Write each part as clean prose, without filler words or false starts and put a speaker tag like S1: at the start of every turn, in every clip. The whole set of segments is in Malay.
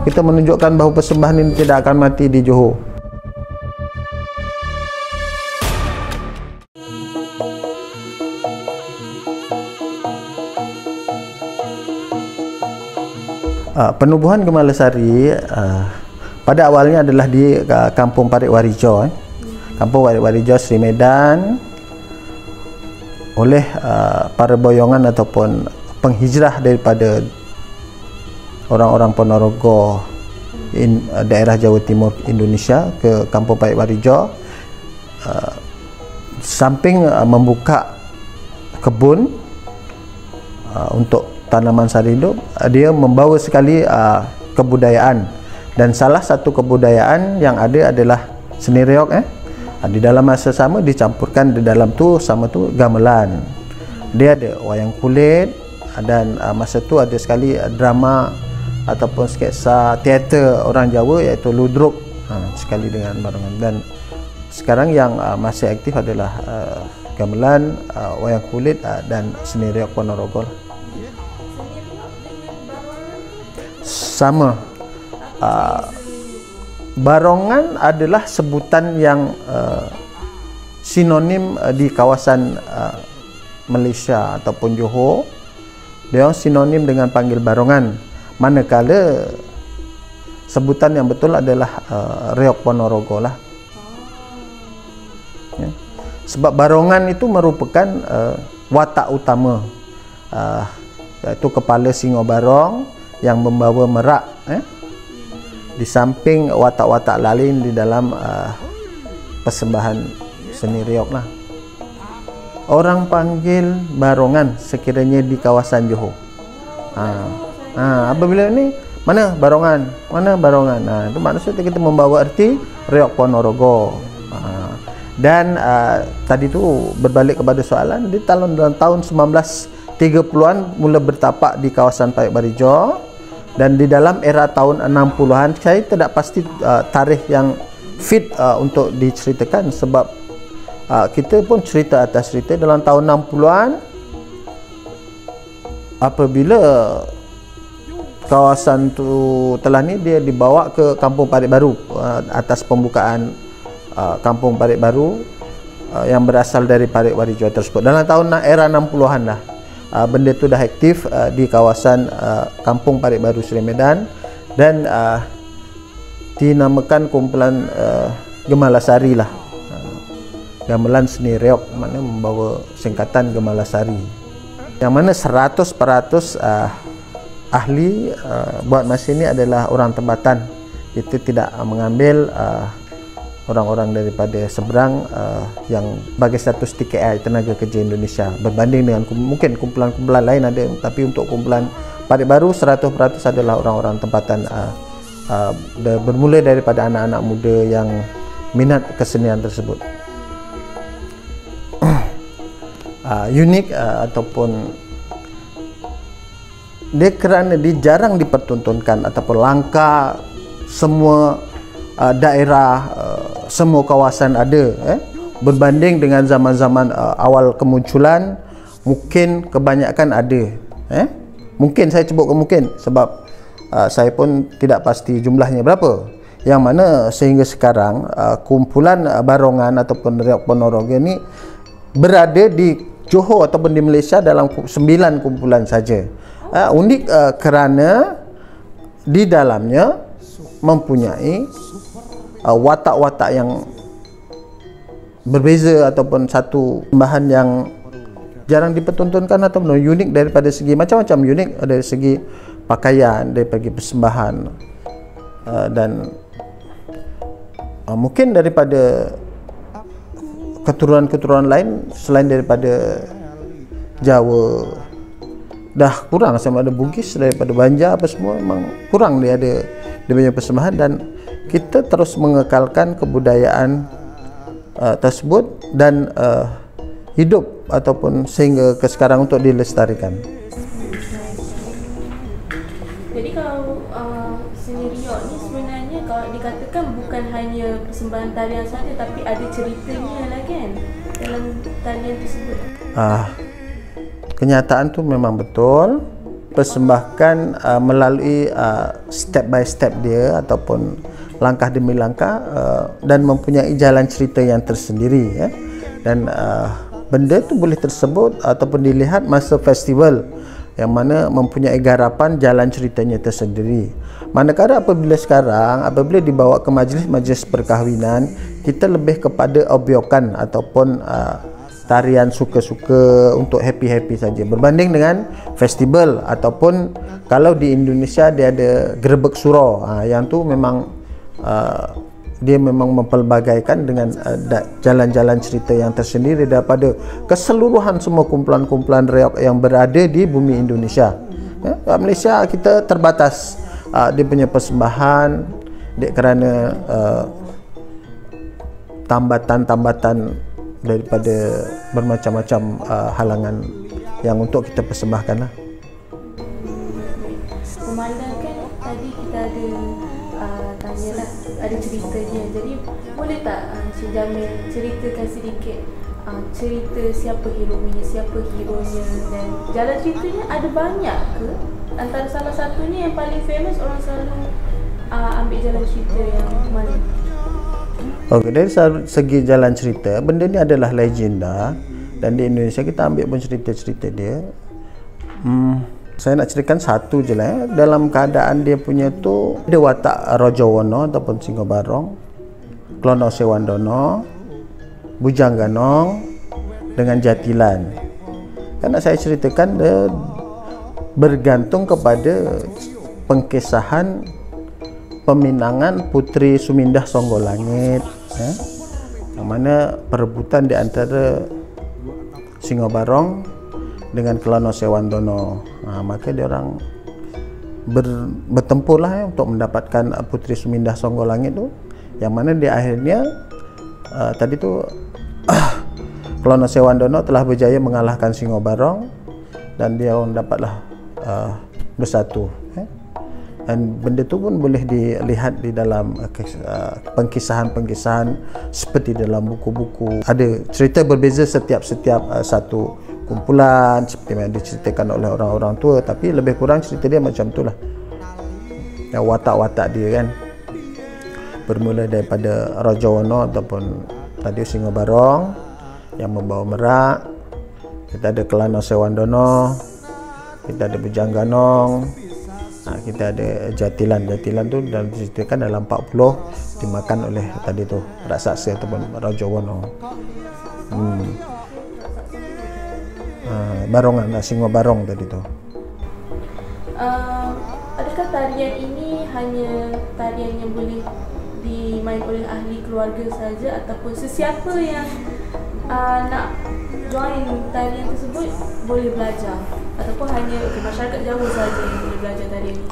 S1: kita menunjukkan bahawa persembahan ini tidak akan mati di Johor. Penubuhan Gemalasari pada awalnya adalah di Kampung Parit Warijo, Kampung Parit Warijo, Seri Medan, oleh para boyongan ataupun penghijrah daripada orang-orang Ponorogo daerah Jawa Timur Indonesia ke Kampung Parit Warijo. Samping membuka kebun untuk tanaman sari hidup, dia membawa sekali kebudayaan, dan salah satu kebudayaan yang ada adalah seni reog. Di dalam masa sama dicampurkan di dalam tu sama tu gamelan, dia ada wayang kulit, dan masa tu ada sekali drama ataupun sketsa teater orang Jawa iaitu ludruk, sekali dengan barengan. Dan sekarang yang masih aktif adalah gamelan, wayang kulit, dan seni reog Ponorogo. Sama. Barongan adalah sebutan yang sinonim di kawasan Malaysia ataupun Johor. Dia sinonim dengan panggil barongan, manakala sebutan yang betul adalah reog Ponorogo lah. Ya. Sebab barongan itu merupakan watak utama, iaitu kepala singo barong yang membawa merak, di samping watak-watak lain di dalam persembahan seni reog lah. Orang panggil barongan sekiranya di kawasan Johor. Apabila ni mana barongan, mana barongan, itu maksudnya kita membawa arti reog Ponorogo. Dan tadi tu berbalik kepada soalan, di dalam tahun 1930-an mula bertapak di kawasan Parit Warijo. Dan di dalam era tahun 60-an, saya tidak pasti tarikh yang fit untuk diceritakan, sebab kita pun cerita atas cerita dalam tahun 60-an apabila kawasan tu telah ni dia dibawa ke Kampung Parit Baru atas pembukaan Kampung Parit Baru yang berasal dari Parit Warijo tersebut. Dalam tahun era 60-an lah benda tu dah aktif di kawasan Kampung Parit Baru Seri Medan, dan dinamakan kumpulan Gemalasari lah. Gamelan seni reog, maknanya membawa singkatan Gemalasari, yang mana 100% ahli buat masa ini adalah orang tempatan. Kita tidak mengambil orang-orang daripada seberang yang bagi status TKI, Tenaga Kerja Indonesia, berbanding dengan mungkin kumpulan-kumpulan lain ada, tapi untuk kumpulan Parit Baru 100% adalah orang-orang tempatan, bermula daripada anak-anak muda yang minat kesenian tersebut. Unik ataupun dia kerana dia jarang dipertontonkan ataupun langka semua daerah, semua kawasan ada, berbanding dengan zaman-zaman awal kemunculan, mungkin kebanyakan ada, mungkin saya sebut mungkin sebab saya pun tidak pasti jumlahnya berapa, yang mana sehingga sekarang kumpulan barongan ataupun reog Ponorogo ini berada di Johor ataupun di Malaysia dalam 9 kumpulan saja. Unik kerana di dalamnya mempunyai watak-watak yang berbeza ataupun satu bahan yang jarang dipertontonkan atau unik daripada segi macam-macam, unik dari segi pakaian, daripada persembahan, dan mungkin daripada keturunan-keturunan lain selain daripada Jawa dah kurang, sama ada Bugis daripada Banjar apa semua, memang kurang dia ada dia punya persembahan, dan kita terus mengekalkan kebudayaan tersebut dan hidup ataupun sehingga ke sekarang untuk dilestarikan.
S2: Jadi kalau seni reog ni sebenarnya kalau dikatakan bukan hanya persembahan tarian saja, tapi ada ceritanya lah kan dalam tarian tersebut.
S1: Kenyataan tu memang betul. dipersembahkan melalui step by step dia ataupun langkah demi langkah dan mempunyai jalan cerita yang tersendiri ya. Dan benda tu boleh tersebut ataupun dilihat masa festival yang mana mempunyai garapan jalan ceritanya tersendiri. Manakala apabila dibawa ke majlis-majlis perkahwinan, kita lebih kepada obyokan ataupun tarian suka-suka untuk happy-happy saja, berbanding dengan festival ataupun kalau di Indonesia dia ada gerebek surau, yang tu memang dia memang mempelbagaikan dengan jalan-jalan cerita yang tersendiri daripada keseluruhan semua kumpulan-kumpulan reok yang berada di bumi Indonesia. Malaysia kita terbatas dia punya persembahan kerana tambatan-tambatan daripada bermacam-macam halangan yang untuk kita persembahkan lah.
S2: Memandangkan tadi kita ada tanyalah, ada cerita dia. Jadi boleh tak Encik Jamil ceritakan sedikit cerita siapa heronya dan jalan ceritanya ada banyak ke? Antara salah satunya yang paling famous orang selalu ambil jalan cerita yang mana?
S1: Okey, dari segi jalan cerita, benda ni adalah legenda dan di Indonesia kita ambil pun cerita-cerita dia. Saya nak ceritakan satu je lah ya. Dalam keadaan dia punya tu, dia watak Rajawana ataupun Singo Barong, Klono Sewandono, Bujang Ganong dengan Jatilan. Kan nak saya ceritakan dia bergantung kepada pengkisahan peminangan Puteri Sumindah Songgolangit ya, yang mana perebutan di antara Singo Barong dengan Klono Sewandono. Maka dia orang bertempur lah ya, untuk mendapatkan Puteri Sumindah Songgolangit tu, yang mana di akhirnya tadi tu Klono Sewandono telah berjaya mengalahkan Singo Barong dan dia orang dapatlah bersatu ya. Dan benda tu pun boleh dilihat di dalam pengkisahan-pengkisahan seperti dalam buku-buku. Ada cerita berbeza setiap satu kumpulan seperti yang diceritakan oleh orang-orang tua, tapi lebih kurang cerita dia macam itulah. Yang watak-watak dia kan bermula daripada Rajawana ataupun tadi Singo Barong yang membawa merak. Kita ada Klono Sewandono, kita ada Bujang Ganong, kita ada Jatilan. Jatilan tu dalam diceritakan dalam 40 dimakan oleh tadi tu raksasa ataupun Rajawana. Barongan, Singo Barong tadi tu.
S2: Adakah tarian ini hanya tarian yang boleh dimain oleh ahli keluarga saja ataupun sesiapa yang nak join tarian tersebut boleh belajar, ataupun hanya masyarakat Jawa saja yang boleh belajar tarian ini?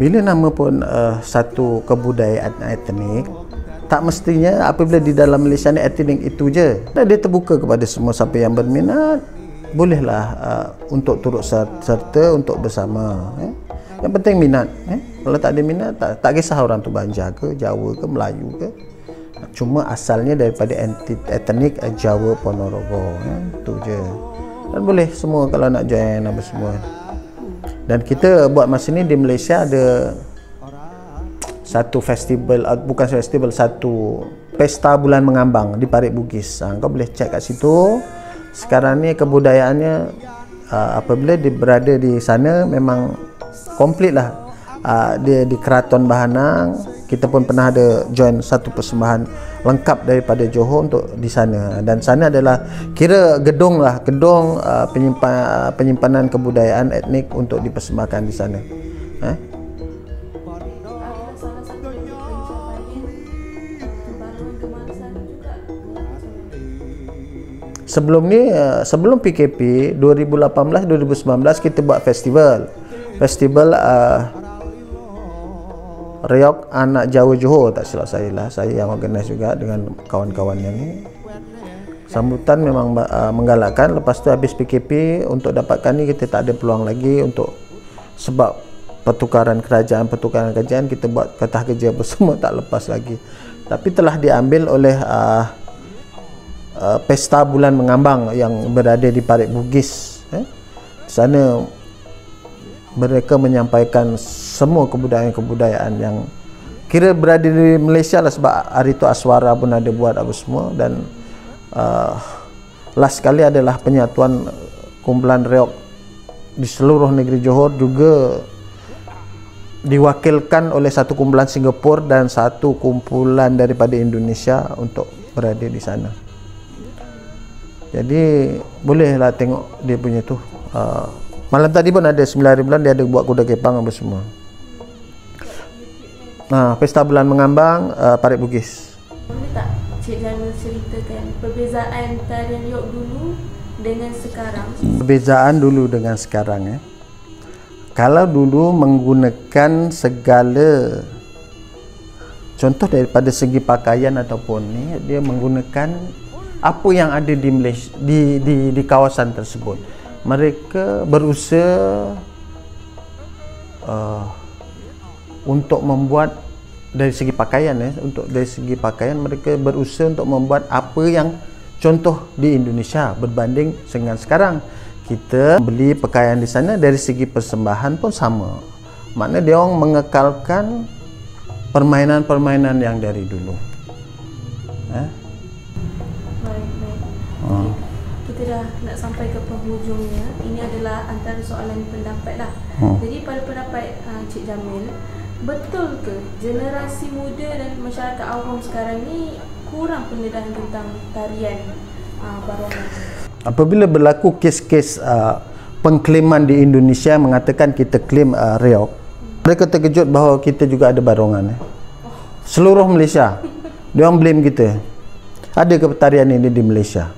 S1: Bila nama pun satu kebudayaan etnik, tak mestinya apabila di dalam Malaysia ni etnik itu je. Dan dia terbuka kepada semua siapa yang berminat, bolehlah untuk turut serta untuk bersama. Yang penting minat. Kalau tak ada minat, tak kisah orang tu Banjar ke, Jawa ke, Melayu ke. Cuma asalnya daripada etnik Jawa Ponorogo. Itu je. Dan boleh semua kalau nak join apa semua. Dan kita buat masa ni di Malaysia ada satu festival, bukan festival, satu pesta bulan mengambang di Parit Bugis. Kau boleh cek kat situ. Sekarang ni kebudayaannya apabila dia berada di sana memang komplit lah. Dia di Keraton Bahanang. Kita pun pernah ada join satu persembahan lengkap daripada Johor untuk di sana. Dan sana adalah kira gedung lah, gedung penyimpanan kebudayaan etnik untuk dipersembahkan di sana. Sebelum ni, sebelum PKP 2018-2019 kita buat festival Reok Anak Jawa Johor, tak silap saya lah. Saya yang organize juga dengan kawan-kawan yang ni. Sambutan memang menggalakkan. Lepas tu habis PKP, untuk dapatkan ni kita tak ada peluang lagi untuk, sebab pertukaran kerajaan kita buat petah kerja apa semua tak lepas lagi. Tapi telah diambil oleh Pesta Bulan Mengambang yang berada di Parit Bugis. Di sana mereka menyampaikan semua kebudayaan-kebudayaan yang kira berada di Malaysia lah, sebab hari tu Aswara pun ada buat apa semua. Dan last sekali adalah penyatuan kumpulan reog di seluruh negeri Johor, juga diwakilkan oleh satu kumpulan Singapura dan satu kumpulan daripada Indonesia untuk berada di sana. Jadi bolehlah tengok dia punya tu. Malam tadi pun ada 9 hari bulan dia ada buat kuda kepang apa semua. Pesta bulan mengambang Parit Bugis.
S2: Boleh tak Cik Jamil ceritakan perbezaan tarian reog dulu dengan sekarang?
S1: Perbezaan dulu dengan sekarang Kalau dulu menggunakan segala contoh daripada segi pakaian ataupun ni, dia menggunakan apa yang ada di Malaysia, di kawasan tersebut. Mereka berusaha untuk membuat dari segi pakaian dari segi pakaian mereka berusaha untuk membuat apa yang contoh di Indonesia berbanding dengan sekarang. Kita beli pakaian di sana dari segi persembahan pun sama. Maknanya dia orang mengekalkan permainan-permainan yang dari dulu.
S2: Kita dah nak sampai ke penghujungnya. Ini adalah antara soalan pendapat lah. Jadi pada pendapat Cik Jamil, betul ke generasi muda dan masyarakat awam sekarang ni kurang pendedahan tentang tarian barongan?
S1: Apabila berlaku kes-kes pengklaiman di Indonesia mengatakan kita klaim reog, mereka terkejut bahawa kita juga ada barongan. Seluruh Malaysia dia orang blame kita. Adakah tarian ini di Malaysia?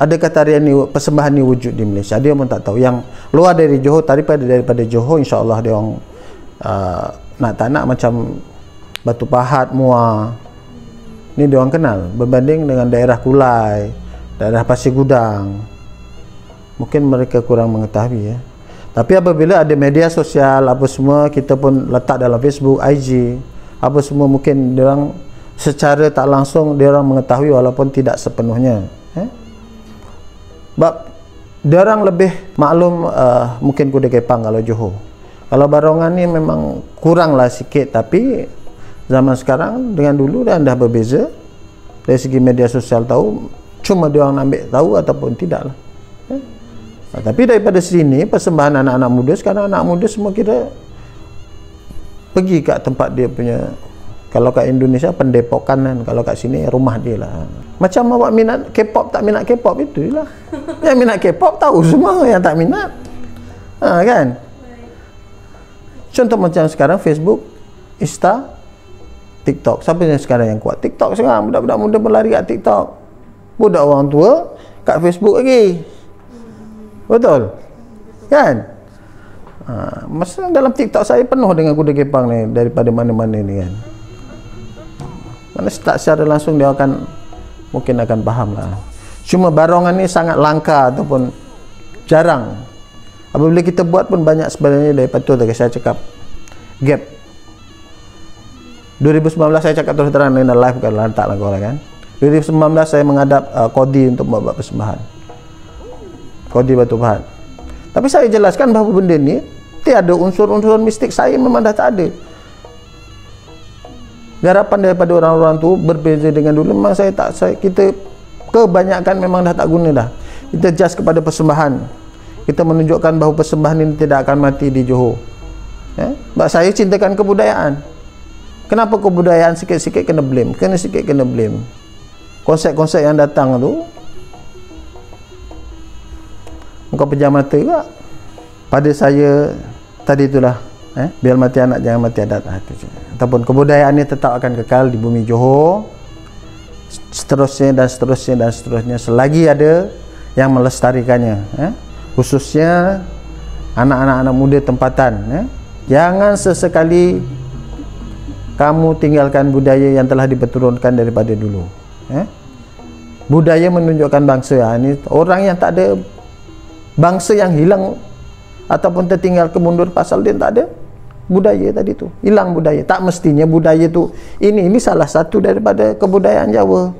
S1: Adakah tarian ni, persembahan ni wujud di Malaysia? Dia pun tak tahu. Yang luar dari Johor, daripada Johor, insya-Allah dia orang nak tak nak macam Batu Pahat, Muar, ni dia orang kenal berbanding dengan daerah Kulai, daerah Pasir Gudang. Mungkin mereka kurang mengetahui Tapi apabila ada media sosial apa semua, kita pun letak dalam Facebook, IG, apa semua, mungkin dia orang secara tak langsung dia orang mengetahui walaupun tidak sepenuhnya. Sebab dia orang lebih maklum mungkin kuda kepang kalau Johor. Kalau barongan ni memang kuranglah sikit, tapi zaman sekarang dengan dulu dah berbeza. Dari segi media sosial tahu, cuma dia orang ambil tahu ataupun tidak lah. Tapi daripada sini persembahan anak-anak muda, sekarang anak muda semua kira pergi kat tempat dia punya. Kalau kat Indonesia pendepokan kan, kalau kat sini rumah dia lah. Macam awak minat K-pop tak minat K-pop, itulah. Yang minat K-pop tahu semua, yang tak minat kan. Contoh macam sekarang Facebook, Insta, TikTok. Siapa yang sekarang yang kuat? TikTok sekarang. Budak-budak muda berlari kat TikTok. Budak orang tua kat Facebook lagi. Betul? Kan? Masa dalam TikTok saya penuh dengan kuda kepang ni daripada mana-mana ni kan. Mana tak secara langsung dia akan mungkin akan faham lah. Cuma barongan ni sangat langka ataupun jarang. Apabila kita buat pun banyak sebenarnya daripada tu tadi saya cakap gap. 2019 saya cakap terus terang dengan live kan, lantak lah korang kan. 2019 saya menghadap Kodi untuk membuat persembahan. Kodi Batu Pahat. Tapi saya jelaskan bahawa benda ni tiada unsur-unsur mistik, saya memang dah tak ada. Garapan daripada orang-orang tu berbeza dengan dulu. Memang kita kebanyakan memang dah tak guna dah. Kita just kepada persembahan. Kita menunjukkan bahawa persembahan ini tidak akan mati di Johor. Sebab saya cintakan kebudayaan. Kenapa kebudayaan sikit-sikit kena blame? Sikit kena blame. Konsep-konsep yang datang tu engkau pejam mata juga. Pada saya tadi itulah, biar mati anak jangan mati adat. Ataupun kebudayaan ini tetap akan kekal di bumi Johor, seterusnya dan seterusnya dan seterusnya selagi ada yang melestarikannya, khususnya anak-anak muda tempatan. Jangan sesekali kamu tinggalkan budaya yang telah diperturunkan daripada dulu. Budaya menunjukkan bangsa. Ini orang yang tak ada bangsa yang hilang ataupun tertinggal kemundur pasal dia tak ada budaya tadi tu, hilang budaya. Tak mestinya budaya tu ini salah satu daripada kebudayaan Jawa.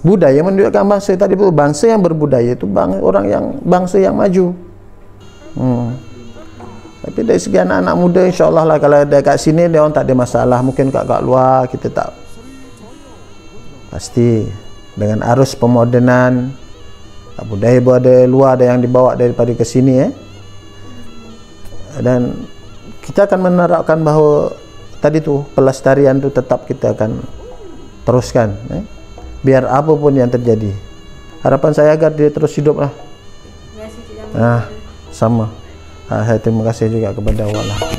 S1: Budaya menunjukkan bangsa tadi tu, bangsa yang berbudaya itu orang yang bangsa yang maju. Tapi dari segi anak-anak muda, insyaAllah lah, kalau dekat sini dia orang tak ada masalah. Mungkin kat luar kita tak pasti. Dengan arus pemodenan, budaya ada luar, ada yang dibawa daripada ke sini dan kita akan menerapkan bahawa tadi tu pelestarian tu tetap kita akan teruskan biar apa pun yang terjadi. Harapan saya agar dia terus hidup lah.
S2: Terima kasih Cik Jamil.
S1: Sama. Saya terima kasih juga kepada Allah lah.